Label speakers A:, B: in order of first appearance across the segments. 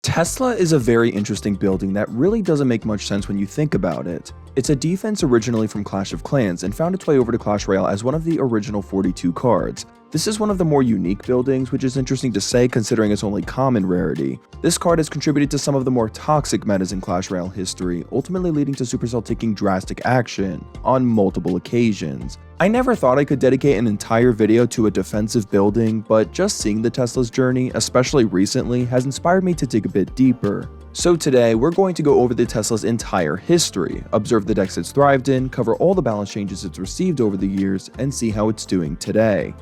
A: Tesla is a very interesting building that really doesn't make much sense when you think about it. It's a defense originally from Clash of Clans and found its way over to Clash Royale as one of the original 42 cards. This is one of the more unique buildings, which is interesting to say considering its only common rarity. This card has contributed to some of the more toxic metas in Clash Royale history, ultimately leading to Supercell taking drastic action on multiple occasions. I never thought I could dedicate an entire video to a defensive building, but just seeing the Tesla's journey, especially recently, has inspired me to dig a bit deeper. So today, we're going to go over the Tesla's entire history, observe the decks it's thrived in, cover all the balance changes it's received over the years, and see how it's doing today.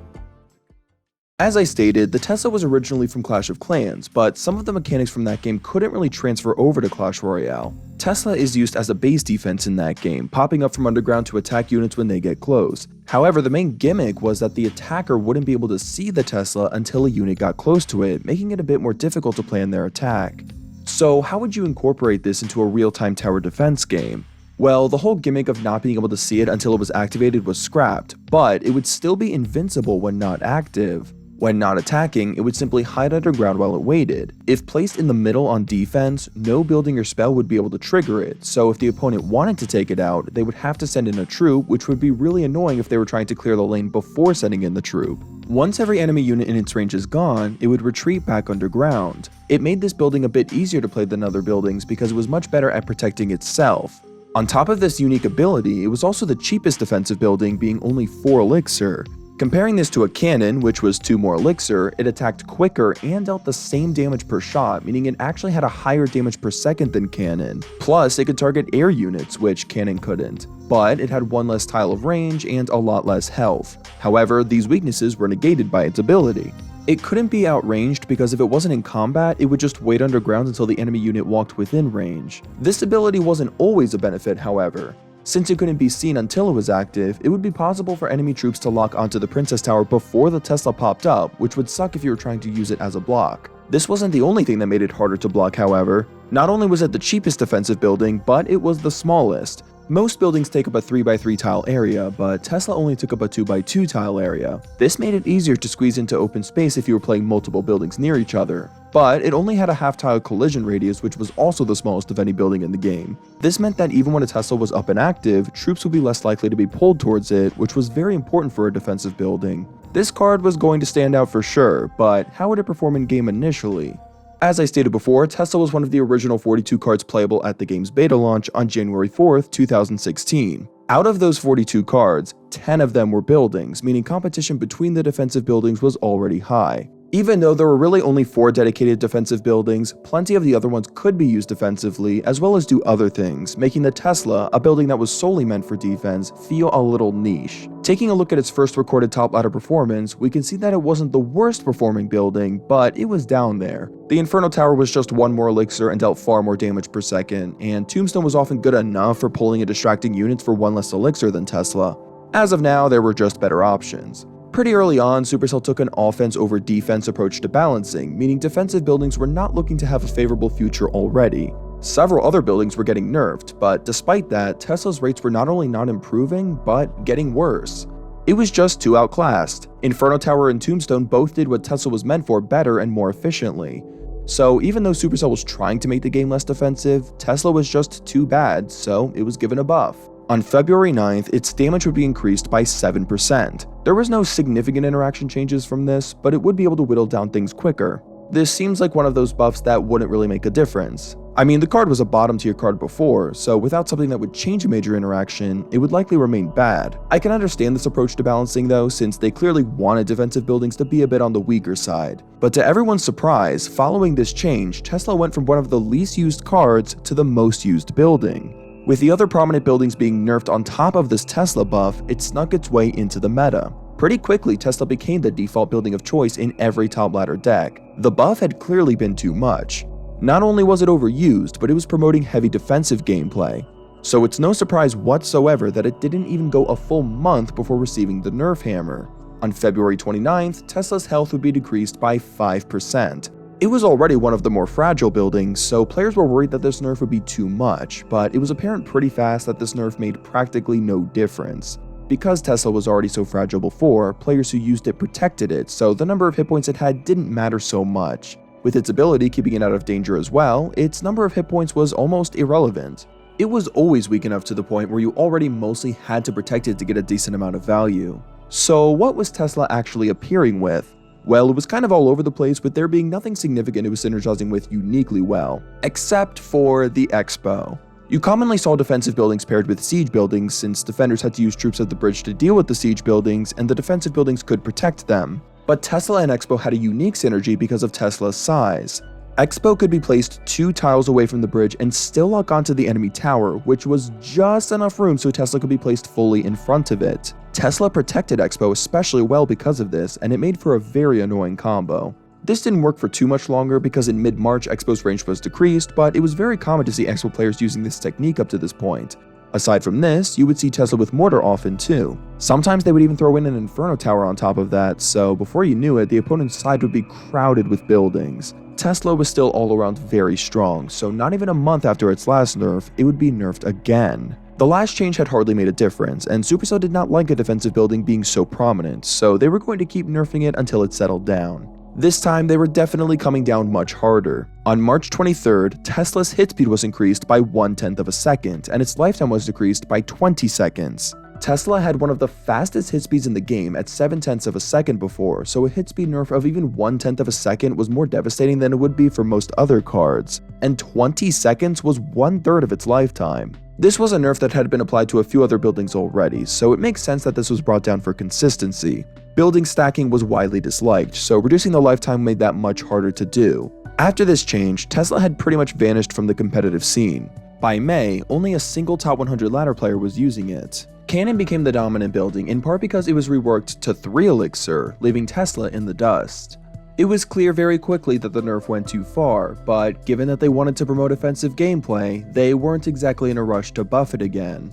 A: As I stated, the Tesla was originally from Clash of Clans, but some of the mechanics from that game couldn't really transfer over to Clash Royale. Tesla is used as a base defense in that game, popping up from underground to attack units when they get close. However, the main gimmick was that the attacker wouldn't be able to see the Tesla until a unit got close to it, making it a bit more difficult to plan their attack. So how would you incorporate this into a real-time tower defense game? Well, the whole gimmick of not being able to see it until it was activated was scrapped, but it would still be invincible when not active. When not attacking, it would simply hide underground while it waited. If placed in the middle on defense, no building or spell would be able to trigger it, so if the opponent wanted to take it out, they would have to send in a troop, which would be really annoying if they were trying to clear the lane before sending in the troop. Once every enemy unit in its range is gone, it would retreat back underground. It made this building a bit easier to play than other buildings because it was much better at protecting itself. On top of this unique ability, it was also the cheapest defensive building, being only 4 elixir. Comparing this to a cannon, which was 2 more elixir, it attacked quicker and dealt the same damage per shot, meaning it actually had a higher damage per second than cannon. Plus, it could target air units, which cannon couldn't. But it had 1 less tile of range and a lot less health. However, these weaknesses were negated by its ability. It couldn't be outranged because if it wasn't in combat, it would just wait underground until the enemy unit walked within range. This ability wasn't always a benefit, however. Since it couldn't be seen until it was active, it would be possible for enemy troops to lock onto the Princess Tower before the Tesla popped up, which would suck if you were trying to use it as a block. This wasn't the only thing that made it harder to block, however. Not only was it the cheapest defensive building, but it was the smallest. Most buildings take up a 3x3 tile area, but Tesla only took up a 2x2 tile area. This made it easier to squeeze into open space if you were playing multiple buildings near each other. But it only had a half tile collision radius, which was also the smallest of any building in the game. This meant that even when a Tesla was up and active, troops would be less likely to be pulled towards it, which was very important for a defensive building. This card was going to stand out for sure, but how would it perform in game initially? As I stated before, Tesla was one of the original 42 cards playable at the game's beta launch on January 4th, 2016. Out of those 42 cards, 10 of them were buildings, meaning competition between the defensive buildings was already high. Even though there were really only 4 dedicated defensive buildings, plenty of the other ones could be used defensively as well as do other things, making the Tesla, a building that was solely meant for defense, feel a little niche. Taking a look at its first recorded top ladder performance, we can see that it wasn't the worst performing building, but it was down there. The Inferno Tower was just 1 more elixir and dealt far more damage per second, and Tombstone was often good enough for pulling and distracting units for 1 less elixir than Tesla. As of now, there were just better options. Pretty early on, Supercell took an offense over defense approach to balancing, meaning defensive buildings were not looking to have a favorable future already. Several other buildings were getting nerfed, but despite that, Tesla's rates were not only not improving, but getting worse. It was just too outclassed. Inferno Tower and Tombstone both did what Tesla was meant for better and more efficiently. So even though Supercell was trying to make the game less defensive, Tesla was just too bad, so it was given a buff. On February 9th, its damage would be increased by 7%. There was no significant interaction changes from this, but it would be able to whittle down things quicker. This seems like one of those buffs that wouldn't really make a difference. I mean, the card was a bottom tier card before, so without something that would change a major interaction, it would likely remain bad. I can understand this approach to balancing though, since they clearly wanted defensive buildings to be a bit on the weaker side. But to everyone's surprise, following this change, Tesla went from one of the least used cards to the most used building. With the other prominent buildings being nerfed on top of this Tesla buff, it snuck its way into the meta. Pretty quickly, Tesla became the default building of choice in every top ladder deck. The buff had clearly been too much. Not only was it overused, but it was promoting heavy defensive gameplay. So it's no surprise whatsoever that it didn't even go a full month before receiving the nerf hammer. On February 29th, Tesla's health would be decreased by 5%. It was already one of the more fragile buildings, so players were worried that this nerf would be too much, but it was apparent pretty fast that this nerf made practically no difference. Because Tesla was already so fragile before, players who used it protected it, so the number of hit points it had didn't matter so much. With its ability keeping it out of danger as well, its number of hit points was almost irrelevant. It was always weak enough to the point where you already mostly had to protect it to get a decent amount of value. So what was Tesla actually appearing with? Well, it was kind of all over the place, with there being nothing significant it was synergizing with uniquely well, except for the Xbow. You commonly saw defensive buildings paired with siege buildings, since defenders had to use troops at the bridge to deal with the siege buildings, and the defensive buildings could protect them. But Tesla and Xbow had a unique synergy because of Tesla's size. Xbow could be placed 2 tiles away from the bridge and still lock onto the enemy tower, which was just enough room so Tesla could be placed fully in front of it. Tesla protected Xbow especially well because of this, and it made for a very annoying combo. This didn't work for too much longer because in mid-March Xbow's range was decreased, but it was very common to see Xbow players using this technique up to this point. Aside from this, you would see Tesla with Mortar often too. Sometimes they would even throw in an Inferno Tower on top of that, so before you knew it, the opponent's side would be crowded with buildings. Tesla was still all around very strong, so not even a month after its last nerf, it would be nerfed again. The last change had hardly made a difference, and Supercell did not like a defensive building being so prominent, so they were going to keep nerfing it until it settled down. This time, they were definitely coming down much harder. On March 23rd, Tesla's hit speed was increased by 1/10 of a second, and its lifetime was decreased by 20 seconds. Tesla had one of the fastest hit speeds in the game at 7/10 of a second before, so a hit speed nerf of even 1/10 of a second was more devastating than it would be for most other cards, and 20 seconds was 1/3 of its lifetime. This was a nerf that had been applied to a few other buildings already, so it makes sense that this was brought down for consistency. Building stacking was widely disliked, so reducing the lifetime made that much harder to do. After this change, Tesla had pretty much vanished from the competitive scene. By May, only a single top 100 ladder player was using it. Cannon became the dominant building in part because it was reworked to 3 elixir, leaving Tesla in the dust. It was clear very quickly that the nerf went too far, but given that they wanted to promote offensive gameplay, they weren't exactly in a rush to buff it again.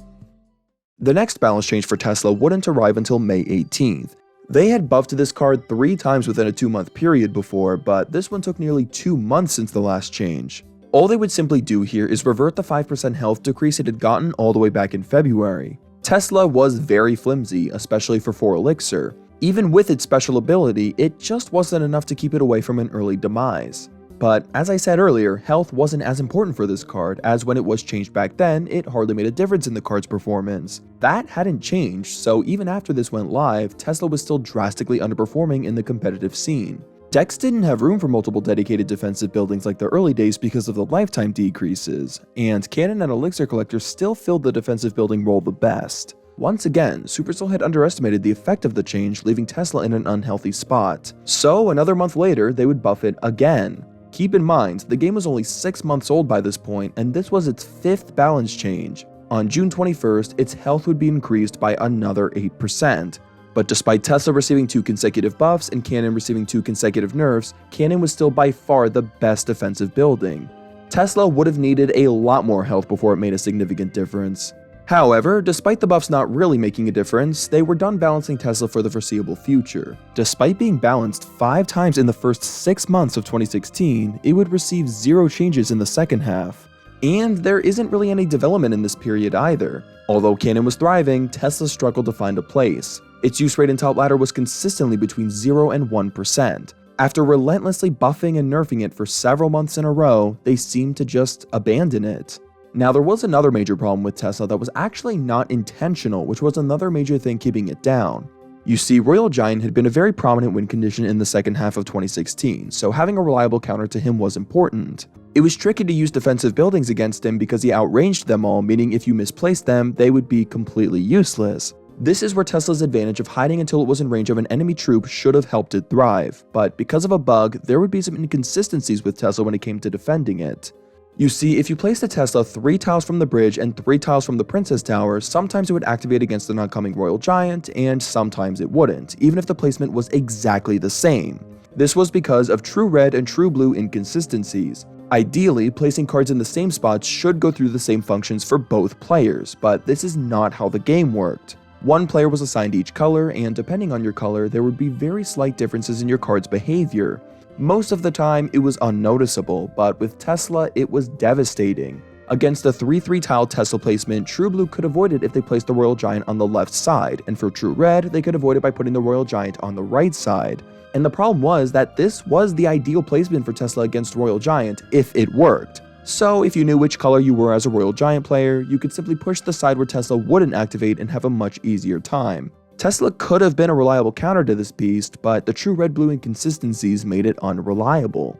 A: The next balance change for Tesla wouldn't arrive until May 18th. They had buffed this card 3 times within a 2-month period before, but this one took nearly 2 months since the last change. All they would simply do here is revert the 5% health decrease it had gotten all the way back in February. Tesla was very flimsy, especially for 4 elixir. Even with its special ability, it just wasn't enough to keep it away from an early demise. But as I said earlier, health wasn't as important for this card, as when it was changed back then, it hardly made a difference in the card's performance. That hadn't changed, so even after this went live, Tesla was still drastically underperforming in the competitive scene. Decks didn't have room for multiple dedicated defensive buildings like the early days because of the lifetime decreases, and Cannon and Elixir Collector still filled the defensive building role the best. Once again, Supercell had underestimated the effect of the change, leaving Tesla in an unhealthy spot. So another month later, they would buff it again. Keep in mind, the game was only 6 months old by this point, and this was its 5th balance change. On June 21st, its health would be increased by another 8%. But despite Tesla receiving 2 consecutive buffs and Cannon receiving 2 consecutive nerfs, Cannon was still by far the best defensive building. Tesla would have needed a lot more health before it made a significant difference. However, despite the buffs not really making a difference, they were done balancing Tesla for the foreseeable future. Despite being balanced 5 times in the first 6 months of 2016, it would receive 0 changes in the second half. And there isn't really any development in this period either. Although Cannon was thriving, Tesla struggled to find a place. Its use rate in top ladder was consistently between 0 and 1%. After relentlessly buffing and nerfing it for several months in a row, they seemed to just abandon it. Now, there was another major problem with Tesla that was actually not intentional, which was another major thing keeping it down. You see, Royal Giant had been a very prominent win condition in the second half of 2016, so having a reliable counter to him was important. It was tricky to use defensive buildings against him because he outranged them all, meaning if you misplaced them, they would be completely useless. This is where Tesla's advantage of hiding until it was in range of an enemy troop should have helped it thrive, but because of a bug, there would be some inconsistencies with Tesla when it came to defending it. You see, if you placed a Tesla 3 tiles from the bridge and 3 tiles from the Princess Tower, sometimes it would activate against an oncoming Royal Giant, and sometimes it wouldn't, even if the placement was exactly the same. This was because of true red and true blue inconsistencies. Ideally, placing cards in the same spots should go through the same functions for both players, but this is not how the game worked. One player was assigned each color, and depending on your color, there would be very slight differences in your card's behavior. Most of the time, it was unnoticeable, but with Tesla, it was devastating. Against the 3-3 tile Tesla placement, True Blue could avoid it if they placed the Royal Giant on the left side, and for True Red, they could avoid it by putting the Royal Giant on the right side. And the problem was that this was the ideal placement for Tesla against Royal Giant if it worked. So if you knew which color you were as a Royal Giant player, you could simply push the side where Tesla wouldn't activate and have a much easier time. Tesla could have been a reliable counter to this beast, but the True Red-Blue inconsistencies made it unreliable.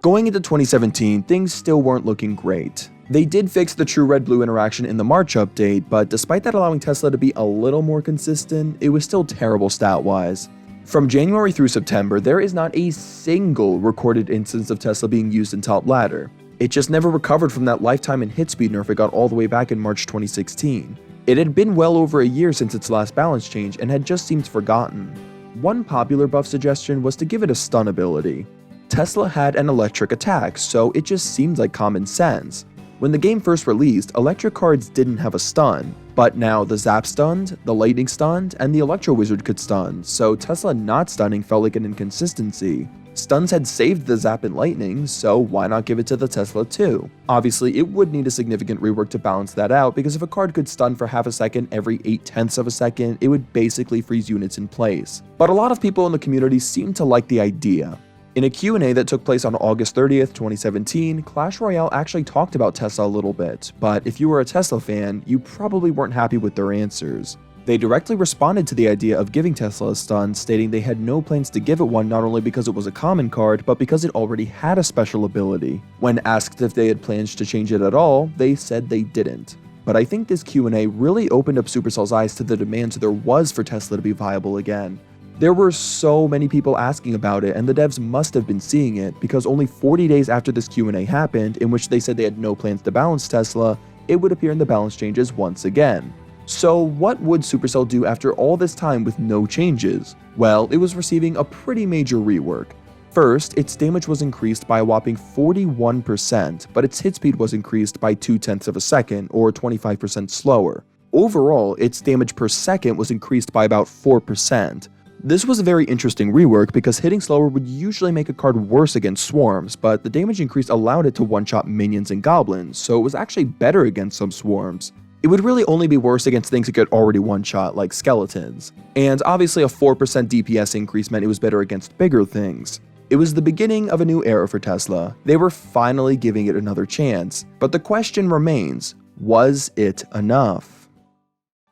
A: Going into 2017, things still weren't looking great. They did fix the True Red-Blue interaction in the March update, but despite that allowing Tesla to be a little more consistent, it was still terrible stat-wise. From January through September, there is not a single recorded instance of Tesla being used in top ladder. It just never recovered from that lifetime and hit speed nerf it got all the way back in March 2016. It had been well over a year since its last balance change and had just seemed forgotten. One popular buff suggestion was to give it a stun ability. Tesla had an electric attack, so it just seemed like common sense. When the game first released, electric cards didn't have a stun, but now the Zap stunned, the Lightning stunned, and the Electro Wizard could stun, so Tesla not stunning felt like an inconsistency. Stuns had saved the Zap and Lightning, so why not give it to the Tesla too? Obviously, it would need a significant rework to balance that out, because if a card could stun for half a second every 0.8 of a second, it would basically freeze units in place. But a lot of people in the community seemed to like the idea. In a Q&A that took place on August 30th, 2017, Clash Royale actually talked about Tesla a little bit, but if you were a Tesla fan, you probably weren't happy with their answers. They directly responded to the idea of giving Tesla a stun, stating they had no plans to give it one not only because it was a common card, but because it already had a special ability. When asked if they had plans to change it at all, they said they didn't. But I think this Q&A really opened up Supercell's eyes to the demands there was for Tesla to be viable again. There were so many people asking about it, and the devs must have been seeing it, because only 40 days after this Q&A happened, in which they said they had no plans to balance Tesla, it would appear in the balance changes once again. So what would Supercell do after all this time with no changes? Well, it was receiving a pretty major rework. First, its damage was increased by a whopping 41%, but its hit speed was increased by 0.2 of a second, or 25% slower. Overall, its damage per second was increased by about 4%. This was a very interesting rework because hitting slower would usually make a card worse against swarms, but the damage increase allowed it to one-shot minions and goblins, so it was actually better against some swarms. It would really only be worse against things it could already one-shot, like skeletons. And obviously a 4% DPS increase meant it was better against bigger things. It was the beginning of a new era for Tesla. They were finally giving it another chance. But the question remains, was it enough?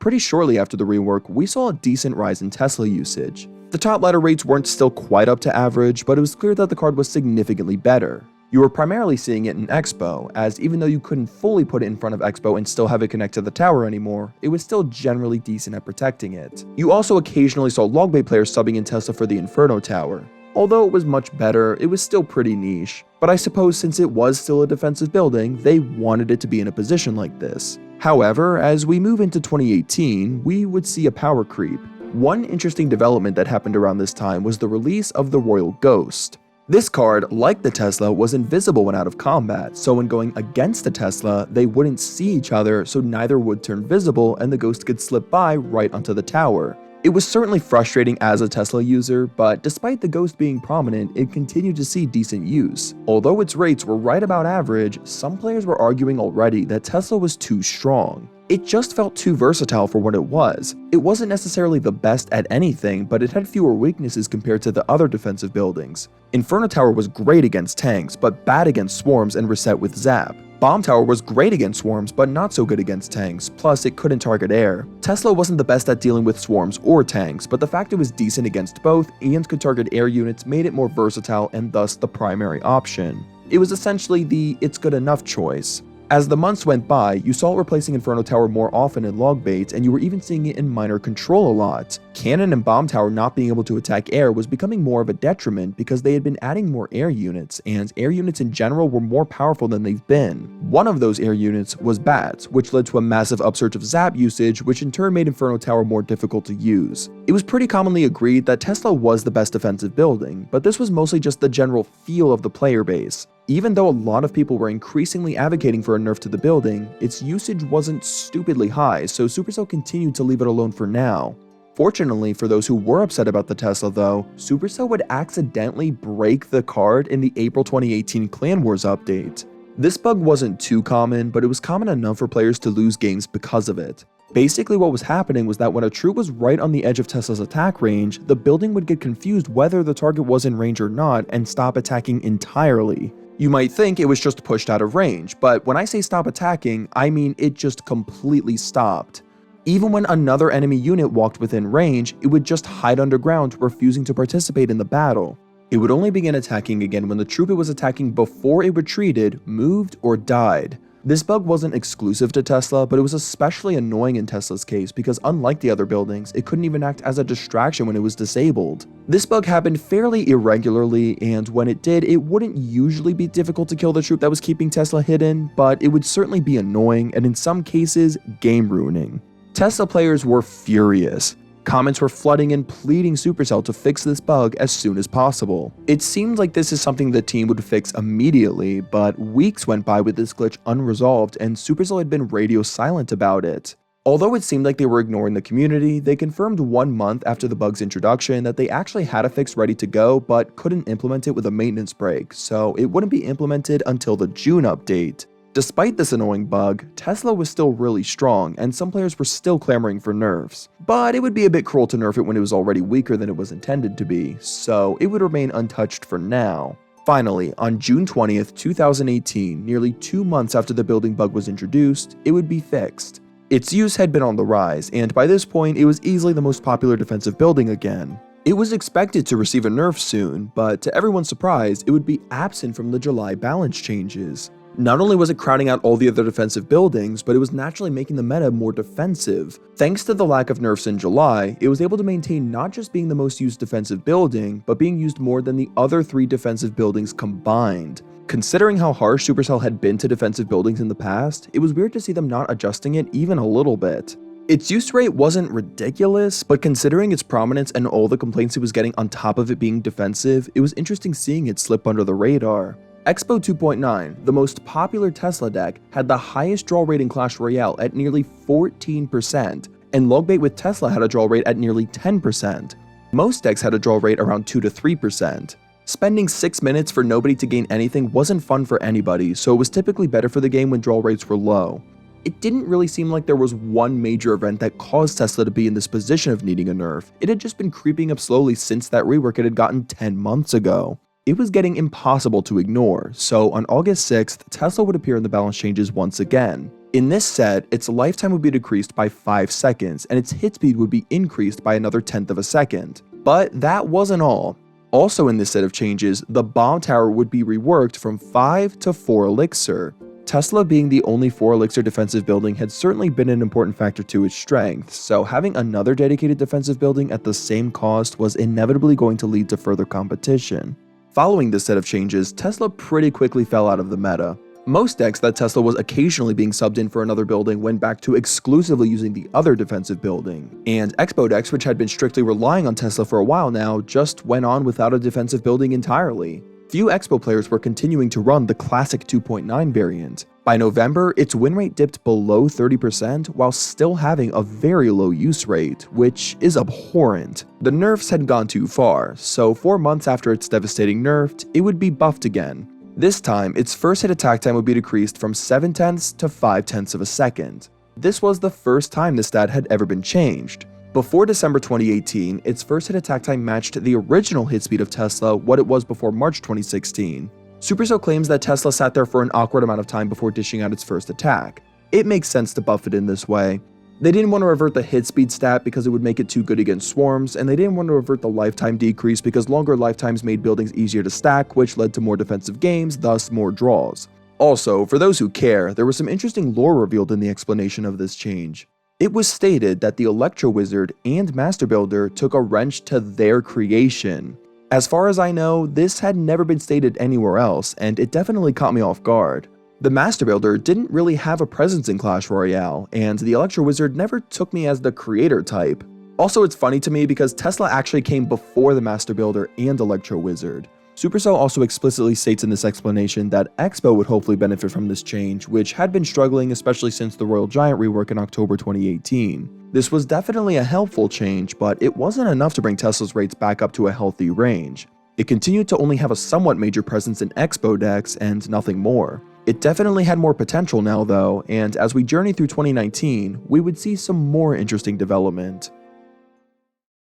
A: Pretty shortly after the rework, we saw a decent rise in Tesla usage. The top ladder rates weren't still quite up to average, but it was clear that the card was significantly better. You were primarily seeing it in Xbow, as even though you couldn't fully put it in front of Xbow and still have it connect to the tower anymore, it was still generally decent at protecting it. You also occasionally saw Logbait players subbing in Tesla for the Inferno Tower. Although it was much better, it was still pretty niche. But I suppose since it was still a defensive building, they wanted it to be in a position like this. However, as we move into 2018, we would see a power creep. One interesting development that happened around this time was the release of the Royal Ghost. This card, like the Tesla, was invisible when out of combat, so when going against the Tesla, they wouldn't see each other, so neither would turn visible and the Ghost could slip by right onto the tower. It was certainly frustrating as a Tesla user, but despite the Ghost being prominent, it continued to see decent use. Although its rates were right about average, some players were arguing already that Tesla was too strong. It just felt too versatile for what it was. It wasn't necessarily the best at anything, but it had fewer weaknesses compared to the other defensive buildings. Inferno Tower was great against tanks, but bad against swarms and reset with Zap. Bomb Tower was great against swarms, but not so good against tanks, plus it couldn't target air. Tesla wasn't the best at dealing with swarms or tanks, but the fact it was decent against both and could target air units made it more versatile and thus the primary option. It was essentially the it's good enough choice. As the months went by, you saw it replacing Inferno Tower more often in Logbait, and you were even seeing it in Minor Control a lot. Cannon and Bomb Tower not being able to attack air was becoming more of a detriment because they had been adding more air units, and air units in general were more powerful than they've been. One of those air units was Bats, which led to a massive upsurge of Zap usage, which in turn made Inferno Tower more difficult to use. It was pretty commonly agreed that Tesla was the best defensive building, but this was mostly just the general feel of the player base. Even though a lot of people were increasingly advocating for a nerf to the building, its usage wasn't stupidly high, so Supercell continued to leave it alone for now. Fortunately for those who were upset about the Tesla though, Supercell would accidentally break the card in the April 2018 Clan Wars update. This bug wasn't too common, but it was common enough for players to lose games because of it. Basically what was happening was that when a troop was right on the edge of Tesla's attack range, the building would get confused whether the target was in range or not and stop attacking entirely. You might think it was just pushed out of range, but when I say stop attacking, I mean it just completely stopped. Even when another enemy unit walked within range, it would just hide underground, refusing to participate in the battle. It would only begin attacking again when the troop it was attacking before it retreated, moved, or died. This bug wasn't exclusive to Tesla, but it was especially annoying in Tesla's case because unlike the other buildings, it couldn't even act as a distraction when it was disabled. This bug happened fairly irregularly, and when it did, it wouldn't usually be difficult to kill the troop that was keeping Tesla hidden, but it would certainly be annoying and in some cases, game ruining. Tesla players were furious. Comments were flooding and pleading Supercell to fix this bug as soon as possible. It seemed like this is something the team would fix immediately, but weeks went by with this glitch unresolved and Supercell had been radio silent about it. Although it seemed like they were ignoring the community, they confirmed 1 month after the bug's introduction that they actually had a fix ready to go but couldn't implement it with a maintenance break, so it wouldn't be implemented until the June update. Despite this annoying bug, Tesla was still really strong, and some players were still clamoring for nerfs. But it would be a bit cruel to nerf it when it was already weaker than it was intended to be, so it would remain untouched for now. Finally, on June 20th, 2018, nearly 2 months after the building bug was introduced, it would be fixed. Its use had been on the rise, and by this point, it was easily the most popular defensive building again. It was expected to receive a nerf soon, but to everyone's surprise, it would be absent from the July balance changes. Not only was it crowding out all the other defensive buildings, but it was naturally making the meta more defensive. Thanks to the lack of nerfs in July, it was able to maintain not just being the most used defensive building, but being used more than the other 3 defensive buildings combined. Considering how harsh Supercell had been to defensive buildings in the past, it was weird to see them not adjusting it even a little bit. Its use rate wasn't ridiculous, but considering its prominence and all the complaints it was getting on top of it being defensive, it was interesting seeing it slip under the radar. Xbow 2.9, the most popular Tesla deck, had the highest draw rate in Clash Royale at nearly 14%, and Logbait with Tesla had a draw rate at nearly 10%. Most decks had a draw rate around 2 to 3%. Spending 6 minutes for nobody to gain anything wasn't fun for anybody, so it was typically better for the game when draw rates were low. It didn't really seem like there was one major event that caused Tesla to be in this position of needing a nerf. It had just been creeping up slowly since that rework it had gotten 10 months ago. It was getting impossible to ignore, so on August 6th, Tesla would appear in the balance changes once again. In this set, its lifetime would be decreased by 5 seconds, and its hit speed would be increased by another 1/10 of a second. But that wasn't all. Also in this set of changes, the bomb tower would be reworked from 5 to 4 elixir. Tesla being the only 4 elixir defensive building had certainly been an important factor to its strength, so having another dedicated defensive building at the same cost was inevitably going to lead to further competition. Following this set of changes, Tesla pretty quickly fell out of the meta. Most decks that Tesla was occasionally being subbed in for another building went back to exclusively using the other defensive building, and Xbow decks, which had been strictly relying on Tesla for a while now, just went on without a defensive building entirely. Few Xbow players were continuing to run the classic 2.9 variant. By November, its win rate dipped below 30% while still having a very low use rate, which is abhorrent. The nerfs had gone too far, so 4 months after its devastating nerf, it would be buffed again. This time, its first hit attack time would be decreased from 7/10 to 5/10 of a second. This was the first time this stat had ever been changed. Before December 2018, its first hit attack time matched the original hit speed of Tesla, what it was before March 2016. Supercell claims that Tesla sat there for an awkward amount of time before dishing out its first attack. It makes sense to buff it in this way. They didn't want to revert the hit speed stat because it would make it too good against swarms, and they didn't want to revert the lifetime decrease because longer lifetimes made buildings easier to stack, which led to more defensive games, thus more draws. Also, for those who care, there was some interesting lore revealed in the explanation of this change. It was stated that the Electro Wizard and Master Builder took a wrench to their creation. As far as I know, this had never been stated anywhere else, and it definitely caught me off guard. The Master Builder didn't really have a presence in Clash Royale, and the Electro Wizard never took me as the creator type. Also, it's funny to me because Tesla actually came before the Master Builder and Electro Wizard. Supercell also explicitly states in this explanation that Xbow would hopefully benefit from this change, which had been struggling especially since the Royal Giant rework in October 2018. This was definitely a helpful change, but it wasn't enough to bring Tesla's rates back up to a healthy range. It continued to only have a somewhat major presence in Xbow decks and nothing more. It definitely had more potential now though, and as we journey through 2019, we would see some more interesting development.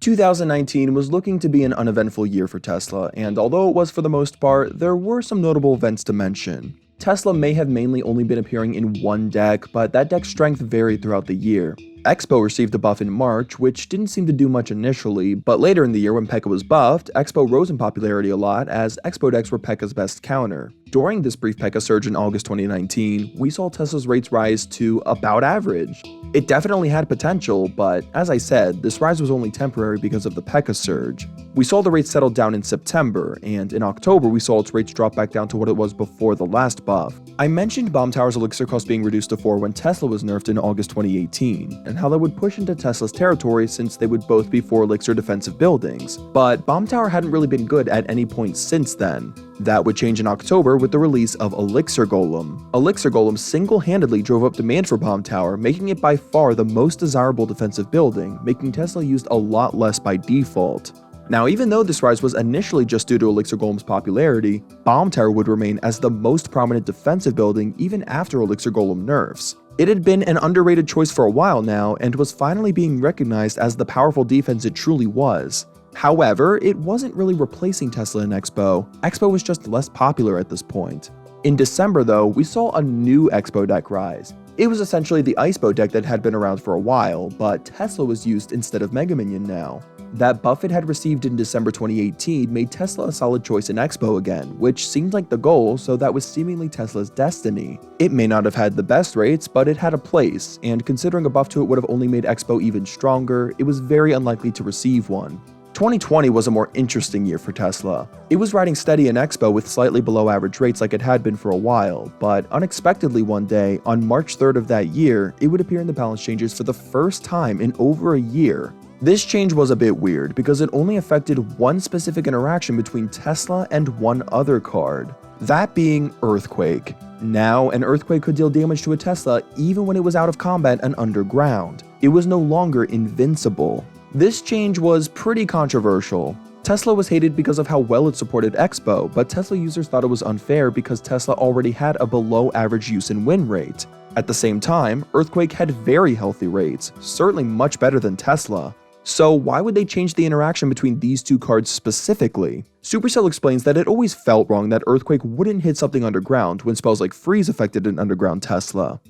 A: 2019 was looking to be an uneventful year for Tesla, and although it was for the most part, there were some notable events to mention. Tesla may have mainly only been appearing in one deck, but that deck's strength varied throughout the year. Xbow received a buff in March, which didn't seem to do much initially, but later in the year when P.E.K.K.A was buffed, Xbow rose in popularity a lot as Xbow decks were P.E.K.K.A's best counter. During this brief P.E.K.K.A surge in August 2019, we saw Tesla's rates rise to about average. It definitely had potential, but as I said, this rise was only temporary because of the P.E.K.K.A surge. We saw the rates settle down in September, and in October we saw its rates drop back down to what it was before the last buff. I mentioned Bomb Tower's elixir cost being reduced to 4 when Tesla was nerfed in August 2018, and how that would push into Tesla's territory since they would both be 4 elixir defensive buildings, but Bomb Tower hadn't really been good at any point since then. That would change in October with the release of Elixir Golem. Elixir Golem single-handedly drove up demand for Bomb Tower, making it by far the most desirable defensive building, making Tesla used a lot less by default. Now, even though this rise was initially just due to Elixir Golem's popularity, Bomb Tower would remain as the most prominent defensive building even after Elixir Golem nerfs. It had been an underrated choice for a while now, and was finally being recognized as the powerful defense it truly was. However, it wasn't really replacing Tesla and Xbow. Xbow was just less popular at this point. In December though, we saw a new Xbow deck rise. It was essentially the Icebow deck that had been around for a while, but Tesla was used instead of Mega Minion now. That buff it had received in December 2018 made Tesla a solid choice in Xbow again, which seemed like the goal, so that was seemingly Tesla's destiny. It may not have had the best rates, but it had a place, and considering a buff to it would have only made Xbow even stronger, it was very unlikely to receive one. 2020 was a more interesting year for Tesla. It was riding steady in Xbow with slightly below average rates like it had been for a while, but unexpectedly one day, on March 3rd of that year, it would appear in the balance changes for the first time in over a year. This change was a bit weird because it only affected one specific interaction between Tesla and one other card, that being Earthquake. Now, an Earthquake could deal damage to a Tesla even when it was out of combat and underground. It was no longer invincible. This change was pretty controversial. Tesla was hated because of how well it supported Xbow, but Tesla users thought it was unfair because Tesla already had a below average use and win rate. At the same time, Earthquake had very healthy rates, certainly much better than Tesla. So why would they change the interaction between these two cards specifically? Supercell explains that it always felt wrong that Earthquake wouldn't hit something underground when spells like Freeze affected an underground Tesla.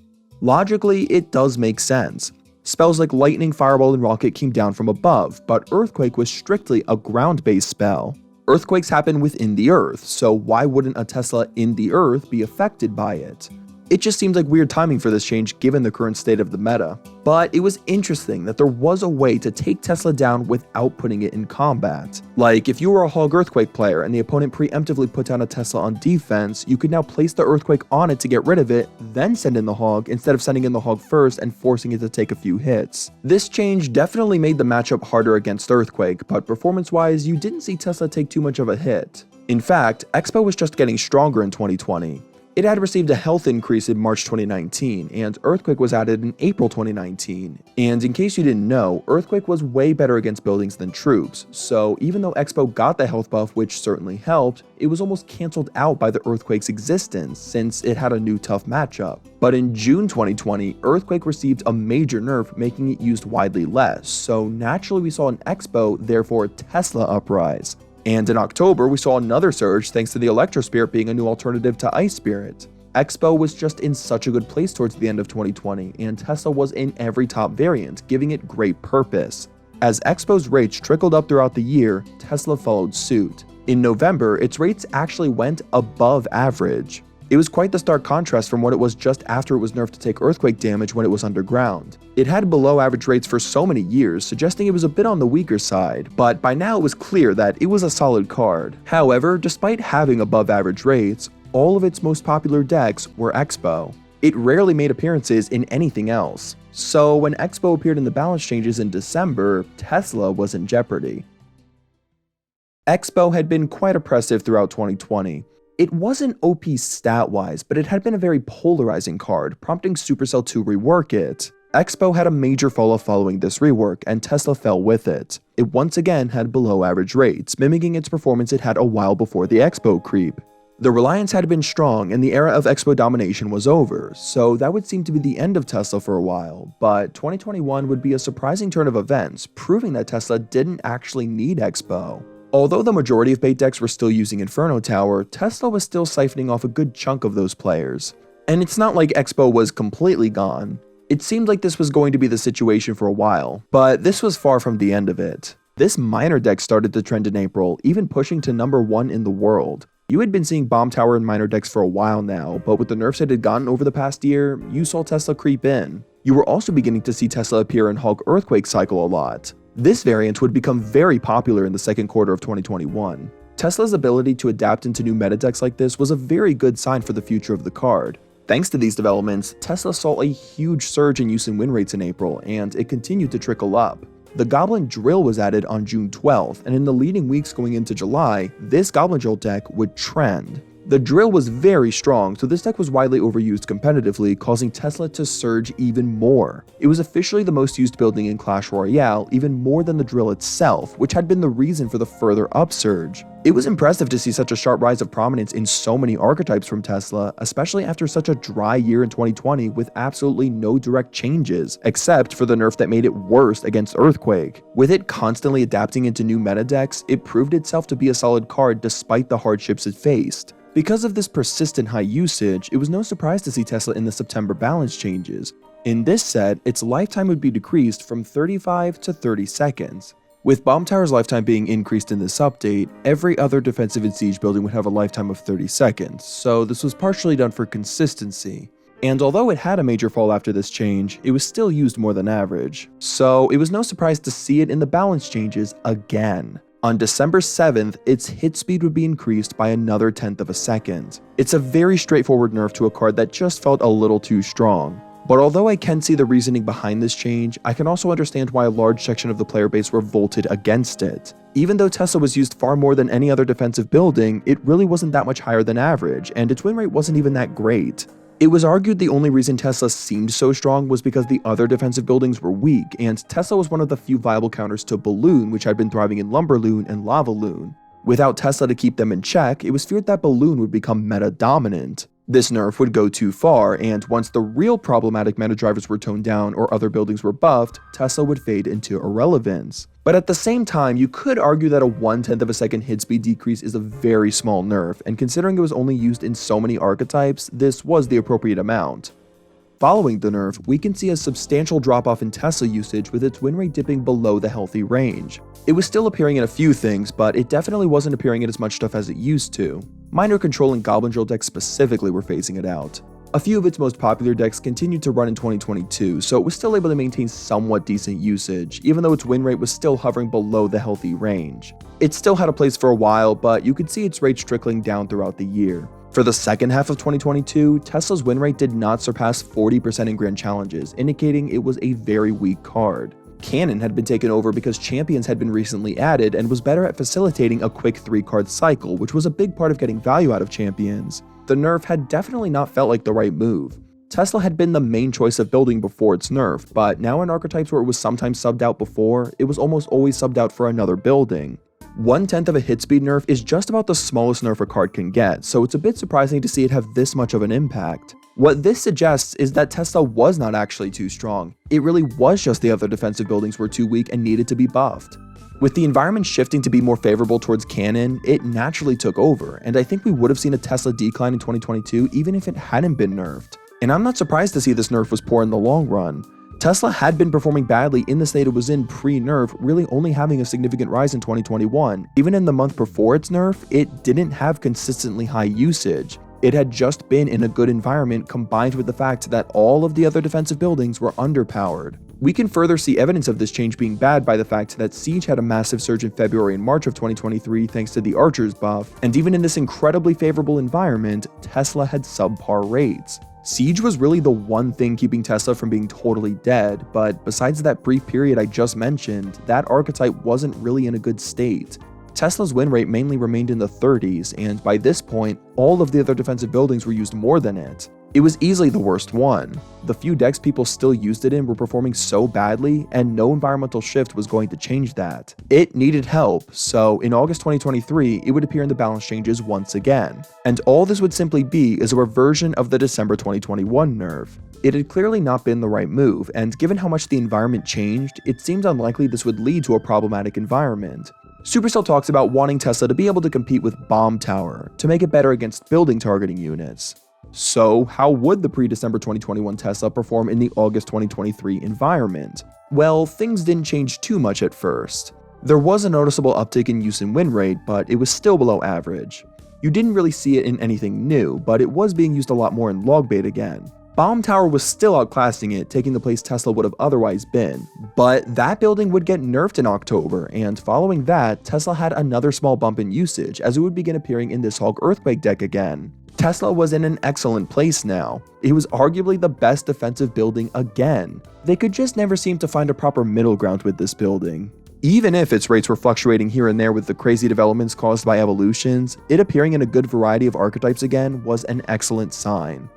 A: Logically, it does make sense. Spells like Lightning, Fireball, and Rocket came down from above, but Earthquake was strictly a ground-based spell. Earthquakes happen within the Earth, so why wouldn't a Tesla in the Earth be affected by it? It just seems like weird timing for this change given the current state of the meta. But it was interesting that there was a way to take Tesla down without putting it in combat. Like, if you were a Hog Earthquake player and the opponent preemptively put down a Tesla on defense, you could now place the Earthquake on it to get rid of it, then send in the Hog instead of sending in the Hog first and forcing it to take a few hits. This change definitely made the matchup harder against Earthquake, but performance-wise, you didn't see Tesla take too much of a hit. In fact, Xbow was just getting stronger in 2020. It had received a health increase in March 2019, and Earthquake was added in April 2019. And in case you didn't know, Earthquake was way better against buildings than troops, so even though Xbow got the health buff, which certainly helped, it was almost cancelled out by the Earthquake's existence, since it had a new tough matchup. But in June 2020, Earthquake received a major nerf, making it used widely less, so naturally we saw an Xbow, therefore Tesla uprise. And in October, we saw another surge thanks to the Electro Spirit being a new alternative to Ice Spirit. Xbow was just in such a good place towards the end of 2020, and Tesla was in every top variant, giving it great purpose. As Xbow's rates trickled up throughout the year, Tesla followed suit. In November, its rates actually went above average. It was quite the stark contrast from what it was just after it was nerfed to take earthquake damage when it was underground. It had below average rates for so many years, suggesting it was a bit on the weaker side, but by now it was clear that it was a solid card. However, despite having above average rates, all of its most popular decks were Xbow. It rarely made appearances in anything else. So when Xbow appeared in the balance changes in December, Tesla was in jeopardy. Xbow had been quite oppressive throughout 2020. It wasn't OP stat-wise, but it had been a very polarizing card, prompting Supercell to rework it. Xbow had a major falloff following this rework, and Tesla fell with it. It once again had below average rates, mimicking its performance it had a while before the Xbow creep. The reliance had been strong and the era of Xbow domination was over, so that would seem to be the end of Tesla for a while, but 2021 would be a surprising turn of events, proving that Tesla didn't actually need Xbow. Although the majority of bait decks were still using Inferno Tower, Tesla was still siphoning off a good chunk of those players. And it's not like Xbow was completely gone. It seemed like this was going to be the situation for a while, but this was far from the end of it. This miner deck started to trend in April, even pushing to #1 in the world. You had been seeing Bomb Tower and miner decks for a while now, but with the nerfs it had gotten over the past year, you saw Tesla creep in. You were also beginning to see Tesla appear in Hulk Earthquake Cycle a lot. This variant would become very popular in the second quarter of 2021. Tesla's ability to adapt into new meta decks like this was a very good sign for the future of the card. Thanks to these developments, Tesla saw a huge surge in use and win rates in April, and it continued to trickle up. The Goblin Drill was added on June 12th, and in the leading weeks going into July, this Goblin Drill deck would trend. The drill was very strong, so this deck was widely overused competitively, causing Tesla to surge even more. It was officially the most used building in Clash Royale, even more than the drill itself, which had been the reason for the further upsurge. It was impressive to see such a sharp rise of prominence in so many archetypes from Tesla, especially after such a dry year in 2020 with absolutely no direct changes, except for the nerf that made it worse against Earthquake. With it constantly adapting into new meta decks, it proved itself to be a solid card despite the hardships it faced. Because of this persistent high usage, it was no surprise to see Tesla in the September balance changes. In this set, its lifetime would be decreased from 35 to 30 seconds. With Bomb Tower's lifetime being increased in this update, every other defensive and siege building would have a lifetime of 30 seconds, so this was partially done for consistency. And although it had a major fall after this change, it was still used more than average. So it was no surprise to see it in the balance changes again. On December 7th, its hit speed would be increased by another 1/10 of a second. It's a very straightforward nerf to a card that just felt a little too strong. But although I can see the reasoning behind this change, I can also understand why a large section of the player base revolted against it. Even though Tesla was used far more than any other defensive building, it really wasn't that much higher than average, and its win rate wasn't even that great. It was argued the only reason Tesla seemed so strong was because the other defensive buildings were weak, and Tesla was one of the few viable counters to Balloon, which had been thriving in Lumber Loon and Lava Loon. Without Tesla to keep them in check, it was feared that Balloon would become meta dominant. This nerf would go too far, and once the real problematic meta drivers were toned down or other buildings were buffed, Tesla would fade into irrelevance. But at the same time, you could argue that a 1/10 of a second hit speed decrease is a very small nerf, and considering it was only used in so many archetypes, this was the appropriate amount. Following the nerf, we can see a substantial drop-off in Tesla usage with its win rate dipping below the healthy range. It was still appearing in a few things, but it definitely wasn't appearing in as much stuff as it used to. Miner Control and Goblin Drill decks specifically were phasing it out. A few of its most popular decks continued to run in 2022, so it was still able to maintain somewhat decent usage, even though its win rate was still hovering below the healthy range. It still had a place for a while, but you could see its rate trickling down throughout the year. For the second half of 2022, Tesla's win rate did not surpass 40% in Grand Challenges, indicating it was a very weak card. Cannon had been taken over because Champions had been recently added and was better at facilitating a quick 3-card cycle, which was a big part of getting value out of Champions. The nerf had definitely not felt like the right move. Tesla had been the main choice of building before its nerf, but now in archetypes where it was sometimes subbed out before, it was almost always subbed out for another building. 1/10 of a hit speed nerf is just about the smallest nerf a card can get, so it's a bit surprising to see it have this much of an impact. What this suggests is that Tesla was not actually too strong. It really was just the other defensive buildings were too weak and needed to be buffed. With the environment shifting to be more favorable towards Cannon, it naturally took over, and I think we would have seen a Tesla decline in 2022 even if it hadn't been nerfed. And I'm not surprised to see this nerf was poor in the long run. Tesla had been performing badly in the state it was in pre-nerf, really only having a significant rise in 2021. Even in the month before its nerf, it didn't have consistently high usage. It had just been in a good environment combined with the fact that all of the other defensive buildings were underpowered. We can further see evidence of this change being bad by the fact that Siege had a massive surge in February and March of 2023 thanks to the Archers buff, and even in this incredibly favorable environment, Tesla had subpar rates. Siege was really the one thing keeping Tesla from being totally dead, but besides that brief period I just mentioned, that archetype wasn't really in a good state. Tesla's win rate mainly remained in the 30s, and by this point, all of the other defensive buildings were used more than it. It was easily the worst one. The few decks people still used it in were performing so badly, and no environmental shift was going to change that. It needed help, so in August 2023, it would appear in the balance changes once again. And all this would simply be is a reversion of the December 2021 nerf. It had clearly not been the right move, and given how much the environment changed, it seemed unlikely this would lead to a problematic environment. Supercell talks about wanting Tesla to be able to compete with Bomb Tower, to make it better against building targeting units. So, how would the pre-December 2021 Tesla perform in the August 2023 environment? Well, things didn't change too much at first. There was a noticeable uptick in use and win rate, but it was still below average. You didn't really see it in anything new, but it was being used a lot more in log bait again. Bomb Tower was still outclassing it, taking the place Tesla would have otherwise been. But that building would get nerfed in October, and following that, Tesla had another small bump in usage as it would begin appearing in this Hulk Earthquake deck again. Tesla was in an excellent place now. It was arguably the best defensive building again. They could just never seem to find a proper middle ground with this building. Even if its rates were fluctuating here and there with the crazy developments caused by evolutions, it appearing in a good variety of archetypes again was an excellent sign.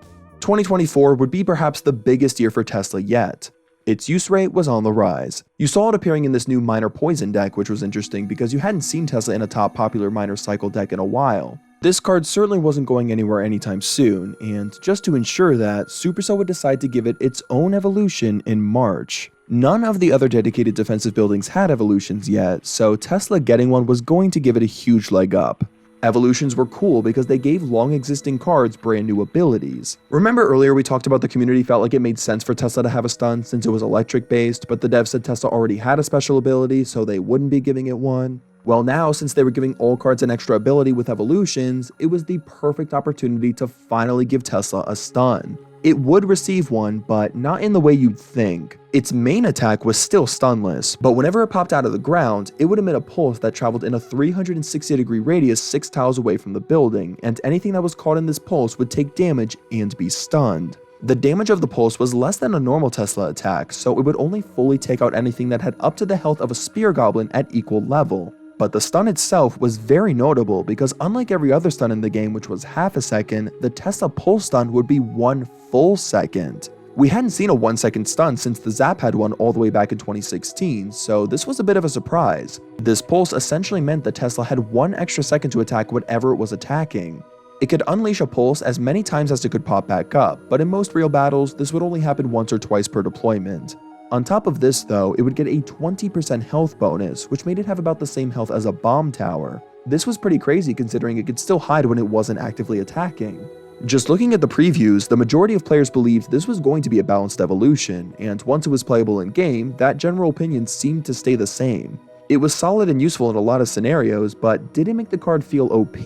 A: 2024 would be perhaps the biggest year for Tesla yet. Its use rate was on the rise. You saw it appearing in this new Minor Poison deck, which was interesting because you hadn't seen Tesla in a top popular Minor Cycle deck in a while. This card certainly wasn't going anywhere anytime soon, and just to ensure that, Supercell would decide to give it its own evolution in March. None of the other dedicated defensive buildings had evolutions yet, so Tesla getting one was going to give it a huge leg up. Evolutions were cool because they gave long-existing cards brand new abilities. Remember earlier we talked about the community felt like it made sense for Tesla to have a stun since it was electric-based, but the devs said Tesla already had a special ability, so they wouldn't be giving it one? Well now, since they were giving all cards an extra ability with evolutions, it was the perfect opportunity to finally give Tesla a stun. It would receive one, but not in the way you'd think. Its main attack was still stunless, but whenever it popped out of the ground, it would emit a pulse that traveled in a 360-degree radius 6 tiles away from the building, and anything that was caught in this pulse would take damage and be stunned. The damage of the pulse was less than a normal Tesla attack, so it would only fully take out anything that had up to the health of a spear goblin at equal level. But the stun itself was very notable because unlike every other stun in the game, which was half a second, the Tesla pulse stun would be 1 full second. We hadn't seen a 1-second stun since the Zap had one all the way back in 2016, so this was a bit of a surprise. This pulse essentially meant that Tesla had 1 extra second to attack whatever it was attacking. It could unleash a pulse as many times as it could pop back up, but in most real battles, this would only happen once or twice per deployment. On top of this though, it would get a 20% health bonus, which made it have about the same health as a bomb tower. This was pretty crazy considering it could still hide when it wasn't actively attacking. Just looking at the previews, the majority of players believed this was going to be a balanced evolution, and once it was playable in game, that general opinion seemed to stay the same. It was solid and useful in a lot of scenarios, but didn't make the card feel OP.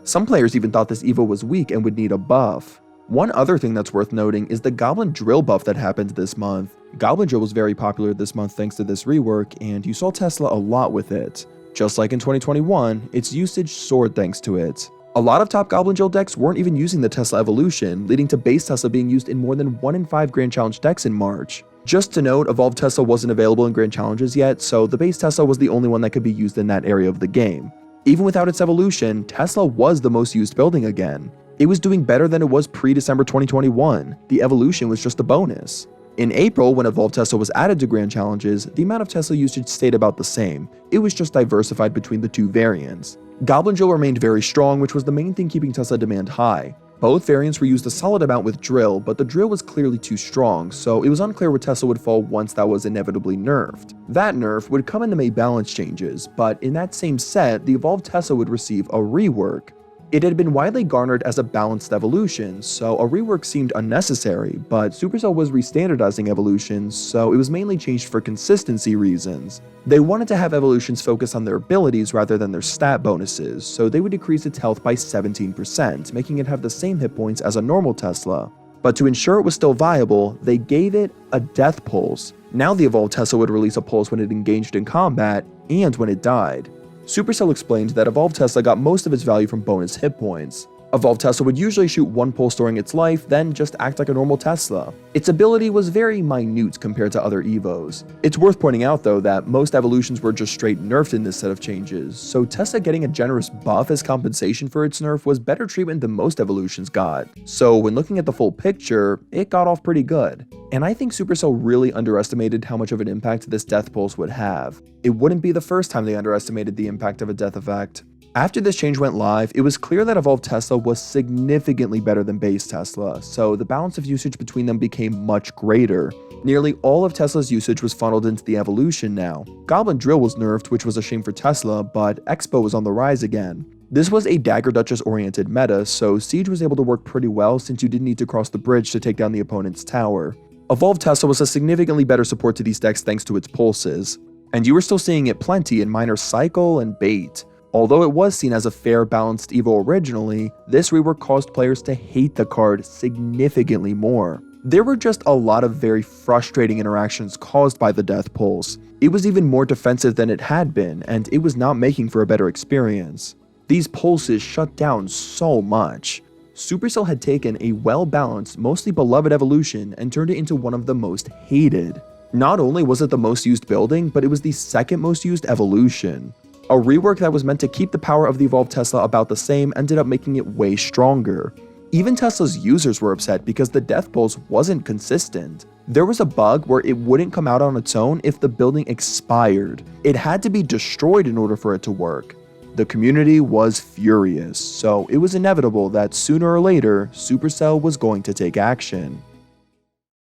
A: Some players even thought this Evo was weak and would need a buff. One other thing that's worth noting is the Goblin Drill buff that happened this month. Goblin Drill was very popular this month thanks to this rework, and you saw Tesla a lot with it. Just like in 2021, its usage soared thanks to it. A lot of top Goblin Drill decks weren't even using the Tesla evolution, leading to base Tesla being used in more than 1 in 5 Grand Challenge decks in March. Just to note, Evolved Tesla wasn't available in Grand Challenges yet, so the base Tesla was the only one that could be used in that area of the game. Even without its evolution, Tesla was the most used building again. It was doing better than it was pre-December 2021. The evolution was just a bonus. In April, when Evolved Tesla was added to Grand Challenges, the amount of Tesla usage stayed about the same. It was just diversified between the two variants. Goblin Drill remained very strong, which was the main thing keeping Tesla demand high. Both variants were used a solid amount with Drill, but the Drill was clearly too strong, so it was unclear where Tesla would fall once that was inevitably nerfed. That nerf would come in the May balance changes, but in that same set, the Evolved Tesla would receive a rework. It had been widely garnered as a balanced evolution, so a rework seemed unnecessary, but Supercell was restandardizing evolutions, so it was mainly changed for consistency reasons. They wanted to have evolutions focus on their abilities rather than their stat bonuses, so they would decrease its health by 17%, making it have the same hit points as a normal Tesla. But to ensure it was still viable, they gave it a death pulse. Now the Evolved Tesla would release a pulse when it engaged in combat, and when it died. Supercell explained that Evolved Tesla got most of its value from bonus hit points. Evolved Tesla would usually shoot one pulse during its life, then just act like a normal Tesla. Its ability was very minute compared to other Evos. It's worth pointing out though that most evolutions were just straight nerfed in this set of changes, so Tesla getting a generous buff as compensation for its nerf was better treatment than most evolutions got. So when looking at the full picture, it got off pretty good. And I think Supercell really underestimated how much of an impact this death pulse would have. It wouldn't be the first time they underestimated the impact of a death effect. After this change went live, it was clear that Evolved Tesla was significantly better than base Tesla, so the balance of usage between them became much greater. Nearly all of Tesla's usage was funneled into the evolution now. Goblin Drill was nerfed, which was a shame for Tesla, but Xbow was on the rise again. This was a Dagger Duchess oriented meta, so Siege was able to work pretty well since you didn't need to cross the bridge to take down the opponent's tower. Evolved Tesla was a significantly better support to these decks thanks to its pulses, and you were still seeing it plenty in Minor Cycle and Bait. Although it was seen as a fair, balanced Evo originally, this rework caused players to hate the card significantly more. There were just a lot of very frustrating interactions caused by the Death Pulse. It was even more defensive than it had been, and it was not making for a better experience. These pulses shut down so much. Supercell had taken a well-balanced, mostly beloved evolution and turned it into one of the most hated. Not only was it the most used building, but it was the second most used evolution. A rework that was meant to keep the power of the Evolved Tesla about the same ended up making it way stronger. Even Tesla's users were upset because the Death Pulse wasn't consistent. There was a bug where it wouldn't come out on its own if the building expired. It had to be destroyed in order for it to work. The community was furious, so it was inevitable that sooner or later, Supercell was going to take action.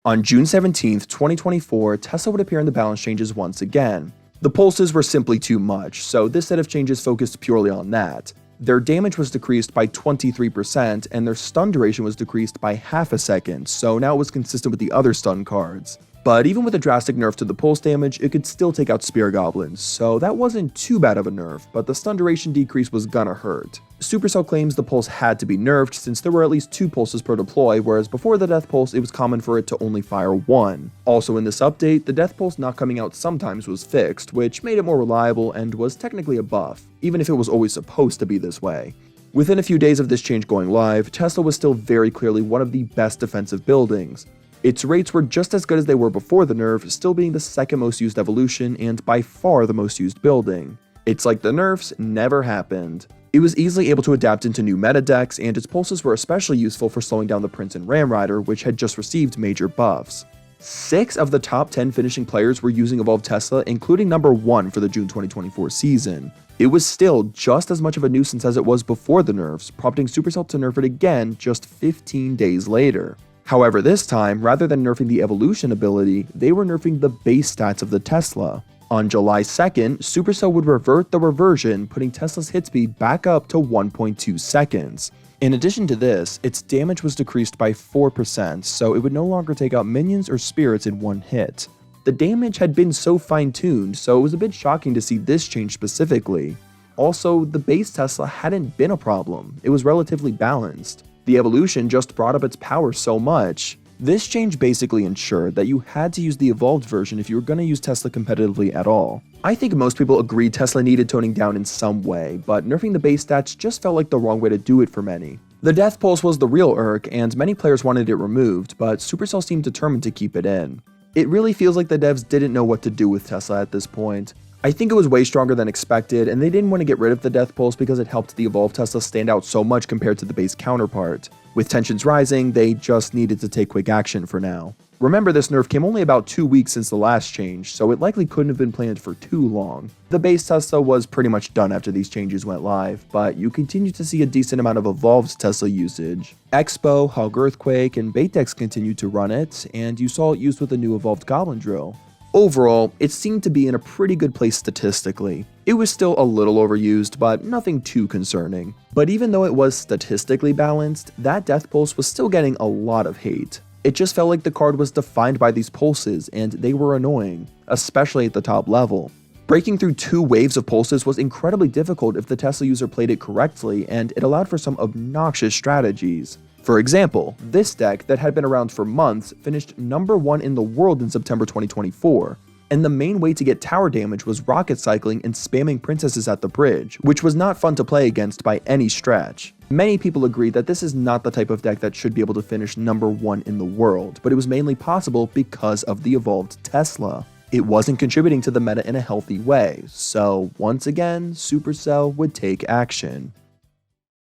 A: On June 17, 2024, Tesla would appear in the balance changes once again. The pulses were simply too much, so this set of changes focused purely on that. Their damage was decreased by 23%, and their stun duration was decreased by half a second, so now it was consistent with the other stun cards. But even with a drastic nerf to the pulse damage, it could still take out Spear Goblins, so that wasn't too bad of a nerf, but the stun duration decrease was gonna hurt. Supercell claims the pulse had to be nerfed since there were at least 2 pulses per deploy, whereas before the Death Pulse it was common for it to only fire 1. Also in this update, the Death Pulse not coming out sometimes was fixed, which made it more reliable and was technically a buff, even if it was always supposed to be this way. Within a few days of this change going live, Tesla was still very clearly one of the best defensive buildings. Its rates were just as good as they were before the nerf, still being the second most used evolution and by far the most used building. It's like the nerfs never happened. It was easily able to adapt into new meta decks, and its pulses were especially useful for slowing down the Prince and Ram Rider, which had just received major buffs. 6 of the top 10 finishing players were using Evolved Tesla, including number 1 for the June 2024 season. It was still just as much of a nuisance as it was before the nerfs, prompting Supercell to nerf it again just 15 days later. However, this time, rather than nerfing the evolution ability, they were nerfing the base stats of the Tesla. On July 2nd, Supercell would revert the reversion, putting Tesla's hit speed back up to 1.2 seconds. In addition to this, its damage was decreased by 4%, so it would no longer take out minions or spirits in one hit. The damage had been so fine-tuned, so it was a bit shocking to see this change specifically. Also, the base Tesla hadn't been a problem, it was relatively balanced. The evolution just brought up its power so much. This change basically ensured that you had to use the evolved version if you were going to use Tesla competitively at all. I think most people agreed Tesla needed toning down in some way, but nerfing the base stats just felt like the wrong way to do it for many. The Death Pulse was the real irk, and many players wanted it removed, but Supercell seemed determined to keep it in. It really feels like the devs didn't know what to do with Tesla at this point. I think it was way stronger than expected, and they didn't want to get rid of the Death Pulse because it helped the Evolved Tesla stand out so much compared to the base counterpart. With tensions rising, they just needed to take quick action for now. Remember, this nerf came only about 2 weeks since the last change, so it likely couldn't have been planned for too long. The base Tesla was pretty much done after these changes went live, but you continue to see a decent amount of Evolved Tesla usage. Xbow, Hog Earthquake, and Bait decks continued to run it, and you saw it used with the new Evolved Goblin Drill. Overall, it seemed to be in a pretty good place statistically. It was still a little overused, but nothing too concerning. But even though it was statistically balanced, that Death Pulse was still getting a lot of hate. It just felt like the card was defined by these pulses, and they were annoying, especially at the top level. Breaking through 2 waves of pulses was incredibly difficult if the Tesla user played it correctly, and it allowed for some obnoxious strategies. For example, this deck that had been around for months finished number 1 in the world in September 2024, and the main way to get tower damage was rocket cycling and spamming princesses at the bridge, which was not fun to play against by any stretch. Many people agreed that this is not the type of deck that should be able to finish number 1 in the world, but it was mainly possible because of the evolved Tesla. It wasn't contributing to the meta in a healthy way, so once again, Supercell would take action.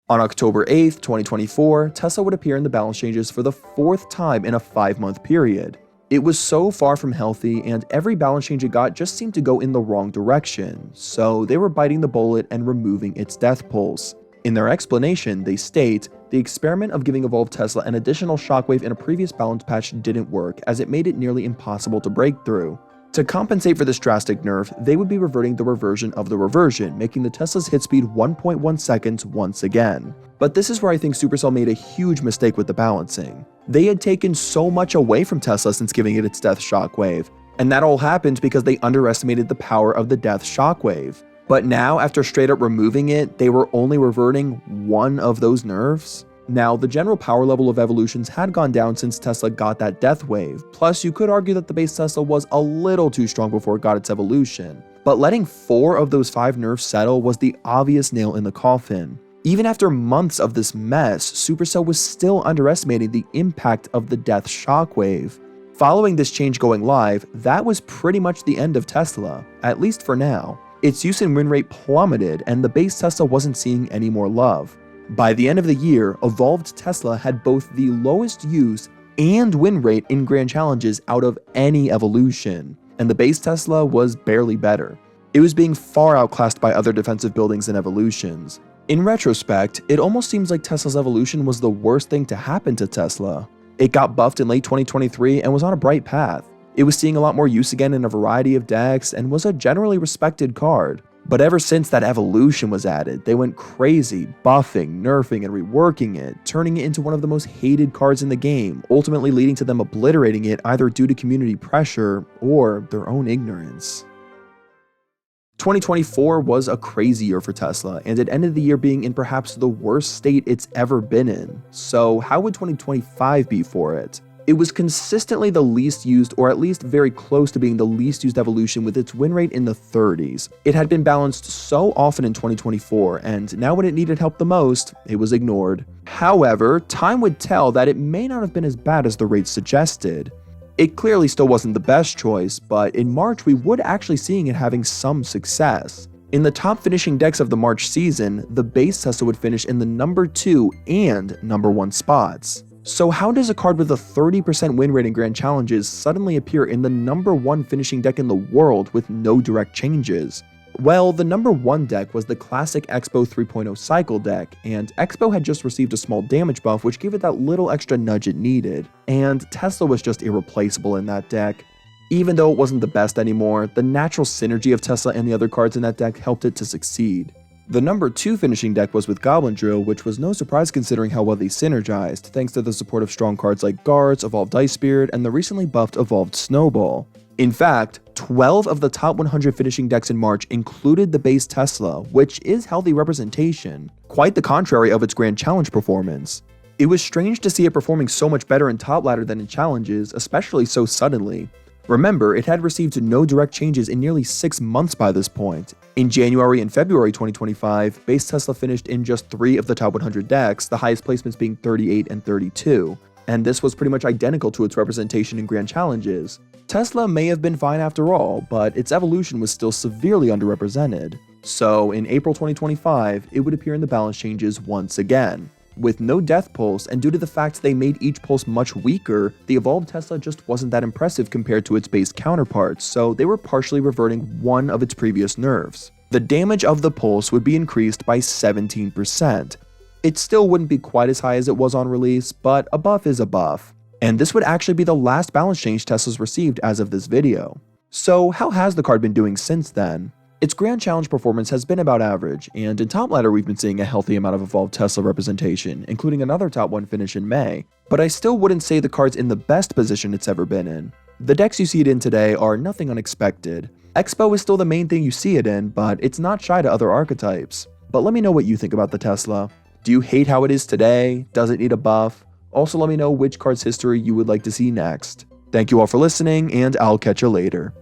A: On October 8th, 2024, Tesla would appear in the balance changes for the 4th time in a 5-month period. It was so far from healthy, and every balance change it got just seemed to go in the wrong direction, so they were biting the bullet and removing its death pulse. In their explanation, they state, the experiment of giving Evolved Tesla an additional shockwave in a previous balance patch didn't work, as it made it nearly impossible to break through. To compensate for this drastic nerf, they would be reverting the reversion of the reversion, making the Tesla's hit speed 1.1 seconds once again. But this is where I think Supercell made a huge mistake with the balancing. They had taken so much away from Tesla since giving it its death shockwave, and that all happened because they underestimated the power of the death shockwave. But now, after straight up removing it, they were only reverting one of those nerfs? Now, the general power level of evolutions had gone down since Tesla got that death wave, plus you could argue that the base Tesla was a little too strong before it got its evolution. But letting 4 of those 5 nerfs settle was the obvious nail in the coffin. Even after months of this mess, Supercell was still underestimating the impact of the death shockwave. Following this change going live, that was pretty much the end of Tesla, at least for now. Its use and win rate plummeted, and the base Tesla wasn't seeing any more love. By the end of the year, Evolved Tesla had both the lowest use and win rate in Grand Challenges out of any evolution, and the base Tesla was barely better. It was being far outclassed by other defensive buildings and evolutions. In retrospect, it almost seems like Tesla's evolution was the worst thing to happen to Tesla. It got buffed in late 2023 and was on a bright path. It was seeing a lot more use again in a variety of decks and was a generally respected card. But ever since that evolution was added, they went crazy, buffing, nerfing, and reworking it, turning it into one of the most hated cards in the game, ultimately leading to them obliterating it either due to community pressure or their own ignorance. 2024 was a crazy year for Tesla, and it ended the year being in perhaps the worst state it's ever been in. So how would 2025 be for it? It was consistently the least used, or at least very close to being the least used evolution, with its win rate in the 30s. It had been balanced so often in 2024, and now when it needed help the most, it was ignored. However, time would tell that it may not have been as bad as the rates suggested. It clearly still wasn't the best choice, but in March we would actually seeing it having some success. In the top finishing decks of the March season, the base Tesla would finish in the number 2 and number 1 spots. So how does a card with a 30% win rate in Grand Challenges suddenly appear in the number 1 finishing deck in the world with no direct changes? Well, the number 1 deck was the classic Xbow 3.0 cycle deck, and Xbow had just received a small damage buff which gave it that little extra nudge it needed, and Tesla was just irreplaceable in that deck. Even though it wasn't the best anymore, the natural synergy of Tesla and the other cards in that deck helped it to succeed. The number 2 finishing deck was with Goblin Drill, which was no surprise considering how well they synergized, thanks to the support of strong cards like Guards, Evolved Ice Spirit, and the recently buffed Evolved Snowball. In fact, 12 of the top 100 finishing decks in March included the base Tesla, which is healthy representation, quite the contrary of its Grand Challenge performance. It was strange to see it performing so much better in top ladder than in challenges, especially so suddenly. Remember, it had received no direct changes in nearly 6 months by this point. In January and February 2025, base Tesla finished in just 3 of the top 100 decks, the highest placements being 38 and 32. And this was pretty much identical to its representation in Grand Challenges. Tesla may have been fine after all, but its evolution was still severely underrepresented. So in April 2025, it would appear in the balance changes once again. With no death pulse, and due to the fact they made each pulse much weaker, the evolved Tesla just wasn't that impressive compared to its base counterparts, so they were partially reverting one of its previous nerfs. The damage of the pulse would be increased by 17%. It still wouldn't be quite as high as it was on release, but a buff is a buff. And this would actually be the last balance change Tesla's received as of this video. So how has the card been doing since then? Its Grand Challenge performance has been about average, and in top ladder we've been seeing a healthy amount of evolved Tesla representation, including another top 1 finish in May, but I still wouldn't say the card's in the best position it's ever been in. The decks you see it in today are nothing unexpected. Xbow is still the main thing you see it in, but it's not shy to other archetypes. But let me know what you think about the Tesla. Do you hate how it is today? Does it need a buff? Also let me know which card's history you would like to see next. Thank you all for listening, and I'll catch you later.